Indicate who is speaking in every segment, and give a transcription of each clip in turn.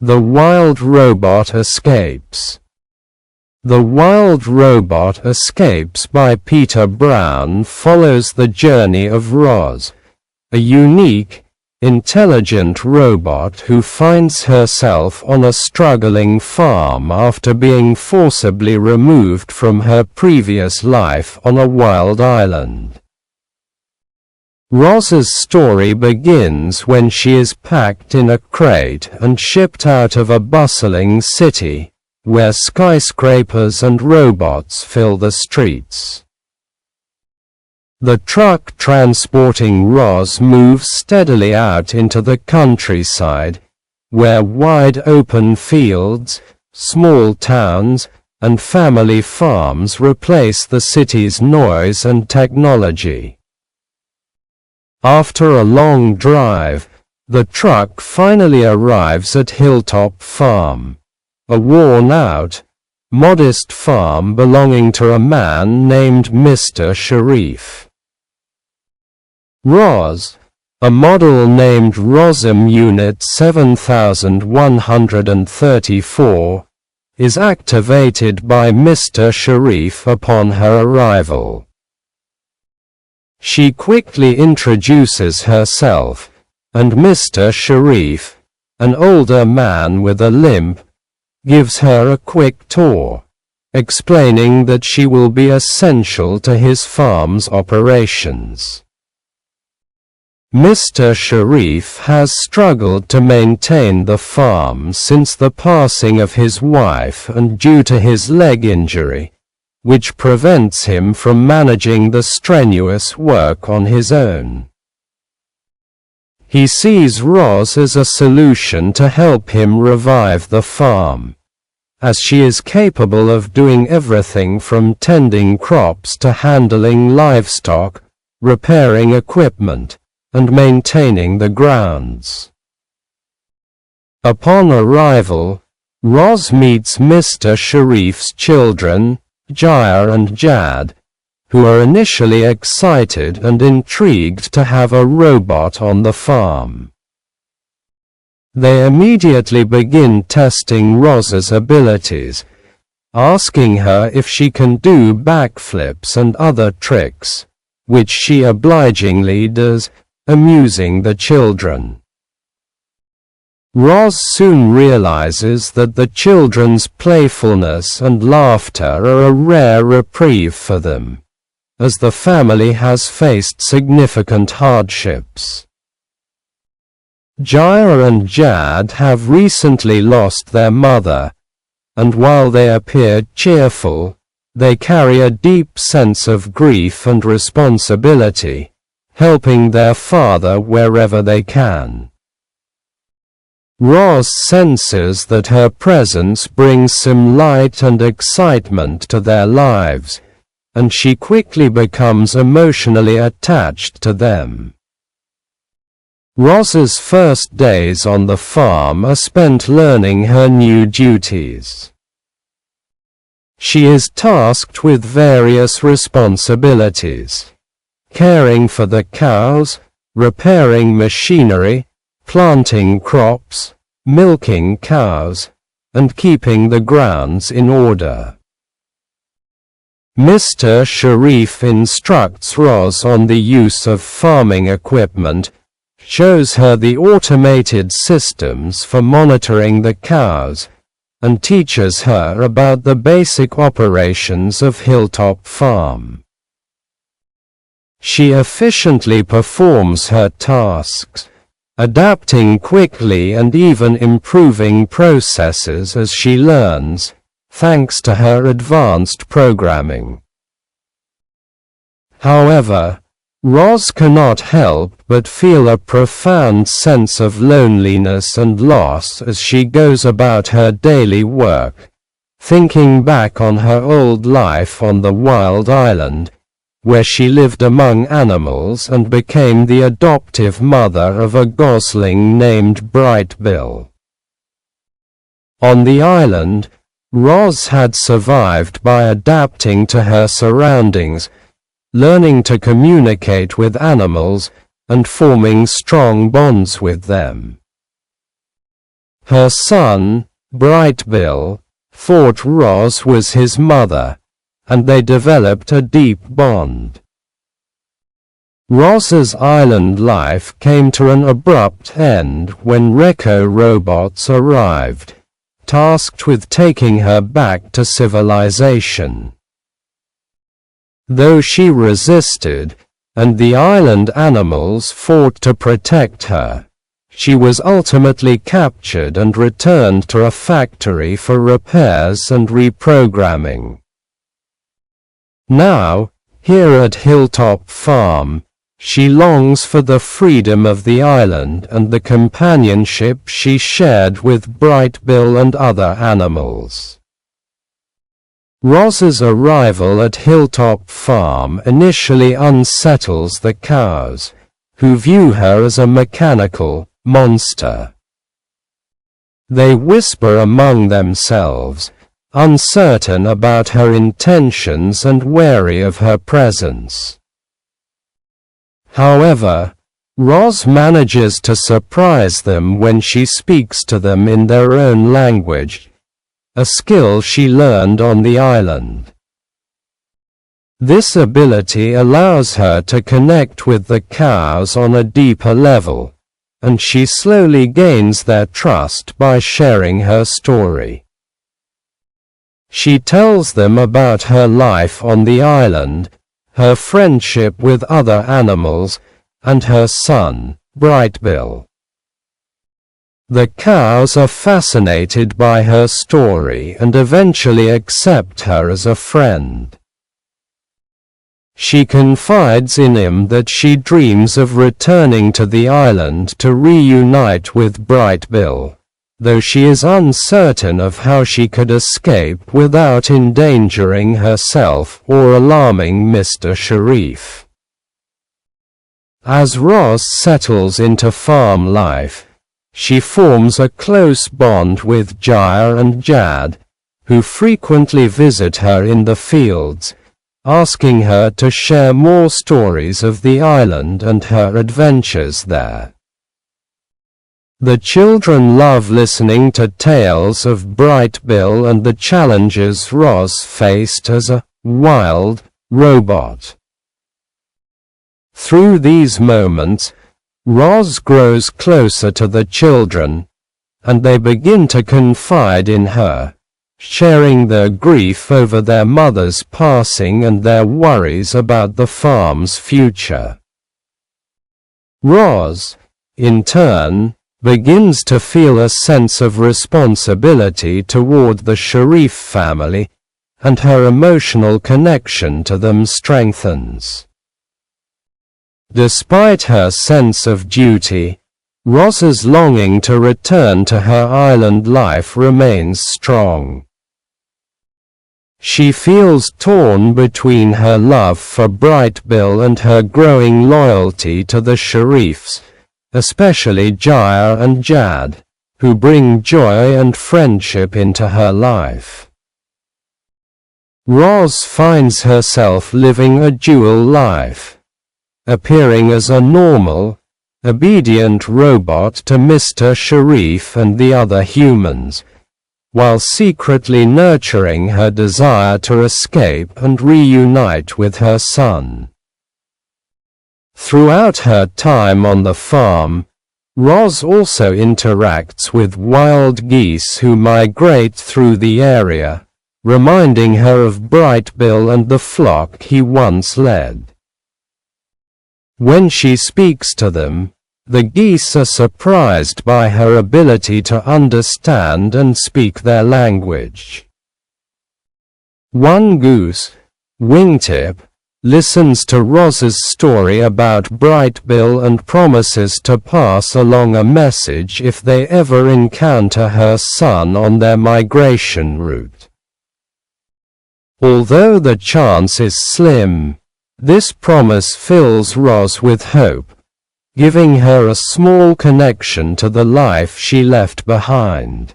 Speaker 1: The Wild Robot Escapes. The Wild Robot Escapes by Peter Brown follows the journey of Roz, a unique, intelligent robot who finds herself on a struggling farm after being forcibly removed from her previous life on a wild island. Roz's story begins when she is packed in a crate and shipped out of a bustling city, where skyscrapers and robots fill the streets. The truck transporting Roz moves steadily out into the countryside, where wide open fields, small towns, and family farms replace the city's noise and technology. After a long drive, the truck finally arrives at Hilltop Farm, a worn-out, modest farm belonging to a man named Mr. Sharif. Roz, a model named Rozm Unit 7134, is activated by Mr. Sharif upon her arrival. She quickly introduces herself, and Mr. Sharif, an older man with a limp, gives her a quick tour, explaining that she will be essential to his farm's operations. Mr. Sharif has struggled to maintain the farm since the passing of his wife and due to his leg injury, which prevents him from managing the strenuous work on his own. He sees Roz as a solution to help him revive the farm, as she is capable of doing everything from tending crops to handling livestock, repairing equipment, and maintaining the grounds. Upon arrival, Roz meets Mr. Sharif's children, Jair and Jad, who are initially excited and intrigued to have a robot on the farm. They immediately begin testing Roz's abilities, asking her if she can do backflips and other tricks, which she obligingly does, amusing the children. Roz soon realizes that the children's playfulness and laughter are a rare reprieve for them, as the family has faced significant hardships. Jair and Jad have recently lost their mother, and while they appear cheerful, they carry a deep sense of grief and responsibility, helping their father wherever they can. Roz senses that her presence brings some light and excitement to their lives, and she quickly becomes emotionally attached to them. Roz's first days on the farm are spent learning her new duties. She is tasked with various responsibilities: caring for the cows, repairing machinery, planting crops, milking cows, and keeping the grounds in order. Mr. Sharif instructs Roz on the use of farming equipment, shows her the automated systems for monitoring the cows, and teaches her about the basic operations of Hilltop Farm. She efficiently performs her tasks, adapting quickly and even improving processes as she learns, thanks to her advanced programming. However, Roz cannot help but feel a profound sense of loneliness and loss as she goes about her daily work, thinking back on her old life on the wild island, where she lived among animals and became the adoptive mother of a gosling named Brightbill. On the island, Roz had survived by adapting to her surroundings, learning to communicate with animals, and forming strong bonds with them. Her son, Brightbill, thought Roz was his mother, and they developed a deep bond. Roz's island life came to an abrupt end when Recco robots arrived, tasked with taking her back to civilization. Though she resisted, and the island animals fought to protect her, she was ultimately captured and returned to a factory for repairs and reprogramming. Now, here at Hilltop Farm, she longs for the freedom of the island and the companionship she shared with Brightbill and other animals. Roz's arrival at Hilltop Farm initially unsettles the cows, who view her as a mechanical monster. They whisper among themselves, uncertain about her intentions and wary of her presence. However, Roz manages to surprise them when she speaks to them in their own language, a skill she learned on the island. This ability allows her to connect with the cows on a deeper level, and she slowly gains their trust by sharing her story. She tells them about her life on the island, her friendship with other animals, and her son, Brightbill. The cows are fascinated by her story and eventually accept her as a friend. She confides in him that she dreams of returning to the island to reunite with Brightbill, though she is uncertain of how she could escape without endangering herself or alarming Mr. Sharif. As Roz settles into farm life, she forms a close bond with Jair and Jad, who frequently visit her in the fields, asking her to share more stories of the island and her adventures there. The children love listening to tales of Brightbill and the challenges Roz faced as a wild robot. Through these moments, Roz grows closer to the children, and they begin to confide in her, sharing their grief over their mother's passing and their worries about the farm's future. Roz, in turn, begins to feel a sense of responsibility toward the Sharif family, and her emotional connection to them strengthens. Despite her sense of duty, Roz's longing to return to her island life remains strong. She feels torn between her love for Brightbill and her growing loyalty to the Sharifs, especially Jair and Jad, who bring joy and friendship into her life. Roz finds herself living a dual life, appearing as a normal, obedient robot to Mr. Sharif and the other humans, while secretly nurturing her desire to escape and reunite with her son. Throughout her time on the farm, Roz also interacts with wild geese who migrate through the area, reminding her of Brightbill and the flock he once led. When she speaks to them, the geese are surprised by her ability to understand and speak their language. One goose, Wingtip, listens to Roz's story about Brightbill and promises to pass along a message if they ever encounter her son on their migration route. Although the chance is slim, this promise fills Roz with hope, giving her a small connection to the life she left behind.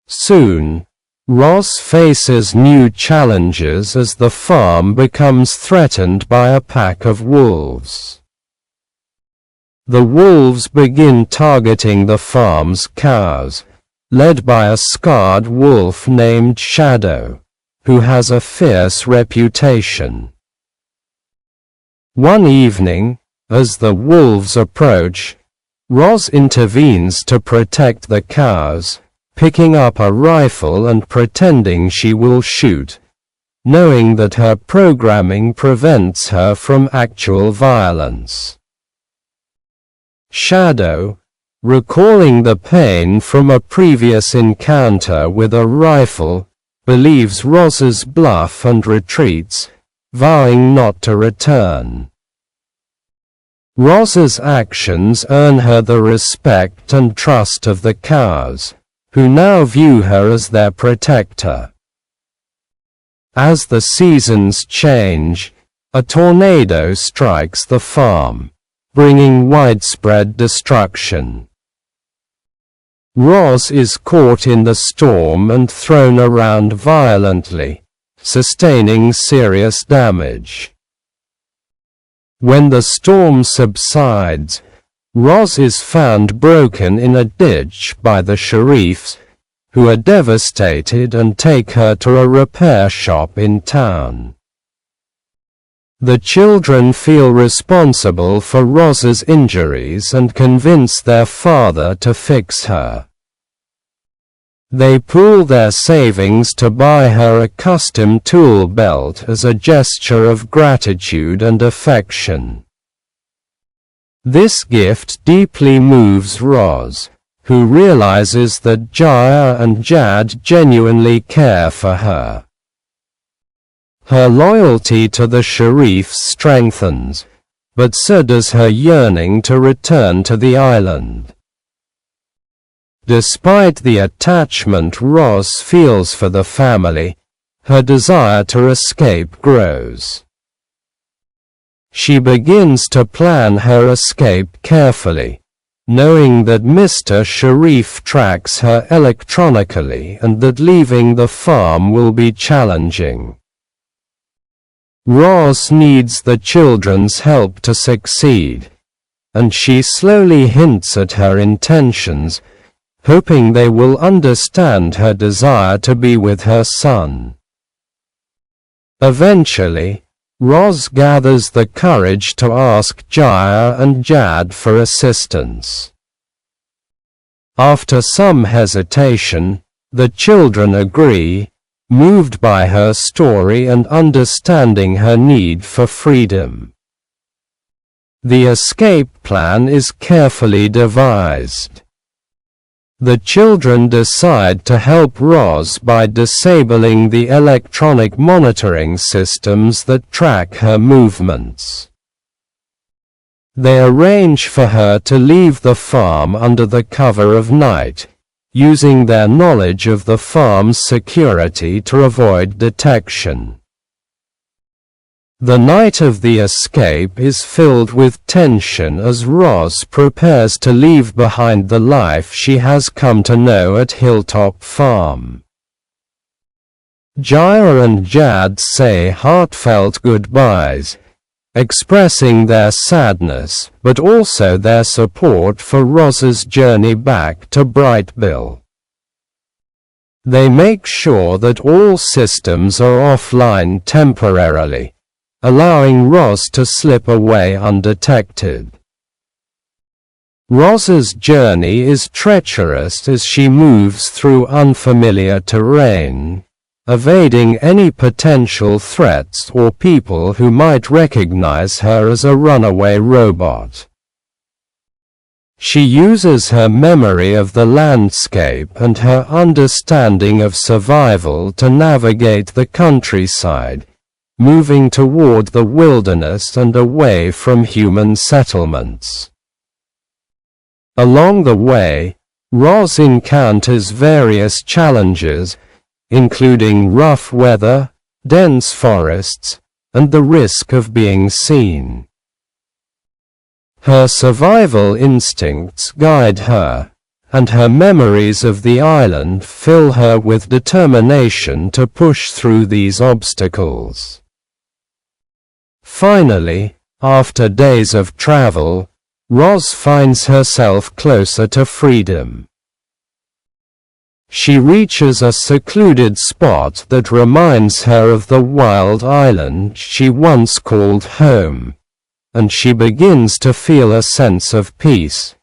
Speaker 1: Soon, Roz faces new challenges as the farm becomes threatened by a pack of wolves. The wolves begin targeting the farm's cows, led by a scarred wolf named Shadow, who has a fierce reputation. One evening, as the wolves approach, Roz intervenes to protect the cows, picking up a rifle and pretending she will shoot, knowing that her programming prevents her from actual violence. Shadow, recalling the pain from a previous encounter with a rifle, believes Roz's bluff and retreats, vowing not to return. Roz's actions earn her the respect and trust of the cows, who now view her as their protector. As the seasons change, a tornado strikes the farm, bringing widespread destruction. Roz is caught in the storm and thrown around violently, sustaining serious damage. When the storm subsides, Roz is found broken in a ditch by the sheriffs, who are devastated and take her to a repair shop in town. The children feel responsible for Roz's injuries and convince their father to fix her. They pool their savings to buy her a custom tool belt as a gesture of gratitude and affection. This gift deeply moves Roz, who realizes that Jaya and Jad genuinely care for her. Her loyalty to the sheriffs strengthens, but so does her yearning to return to the island. Despite the attachment Roz feels for the family, her desire to escape grows. She begins to plan her escape carefully, knowing that Mr. Sharif tracks her electronically and that leaving the farm will be challenging. Roz needs the children's help to succeed, and she slowly hints at her intentions, hoping they will understand her desire to be with her son. Eventually, Roz gathers the courage to ask Jaya and Jad for assistance. After some hesitation, the children agree, moved by her story and understanding her need for freedom. The escape plan is carefully devised. The children decide to help Roz by disabling the electronic monitoring systems that track her movements. They arrange for her to leave the farm under the cover of night, using their knowledge of the farm's security to avoid detection. The night of the escape is filled with tension as Roz prepares to leave behind the life she has come to know at Hilltop Farm. Jaya and Jad say heartfelt goodbyes, expressing their sadness but also their support for Roz's journey back to Brightville. They make sure that all systems are offline temporarily, allowing Roz to slip away undetected. Roz's journey is treacherous as she moves through unfamiliar terrain, evading any potential threats or people who might recognize her as a runaway robot. She uses her memory of the landscape and her understanding of survival to navigate the countryside, moving toward the wilderness and away from human settlements. Along the way, Roz encounters various challenges, including rough weather, dense forests, and the risk of being seen. Her survival instincts guide her, and her memories of the island fill her with determination to push through these obstacles. Finally, after days of travel, Roz finds herself closer to freedom. She reaches a secluded spot that reminds her of the wild island she once called home, and she begins to feel a sense of peace,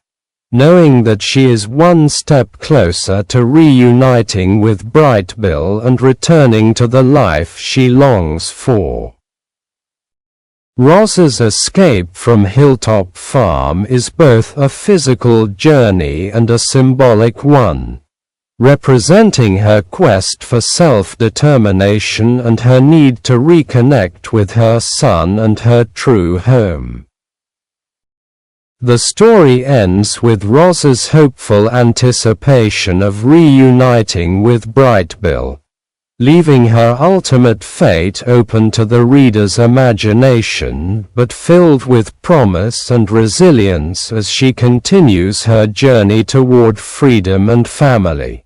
Speaker 1: knowing that she is one step closer to reuniting with Brightbill and returning to the life she longs for. Roz's escape from Hilltop Farm is both a physical journey and a symbolic one, representing her quest for self-determination and her need to reconnect with her son and her true home. The story ends with Roz's hopeful anticipation of reuniting with Brightbill, leaving her ultimate fate open to the reader's imagination but filled with promise and resilience as she continues her journey toward freedom and family.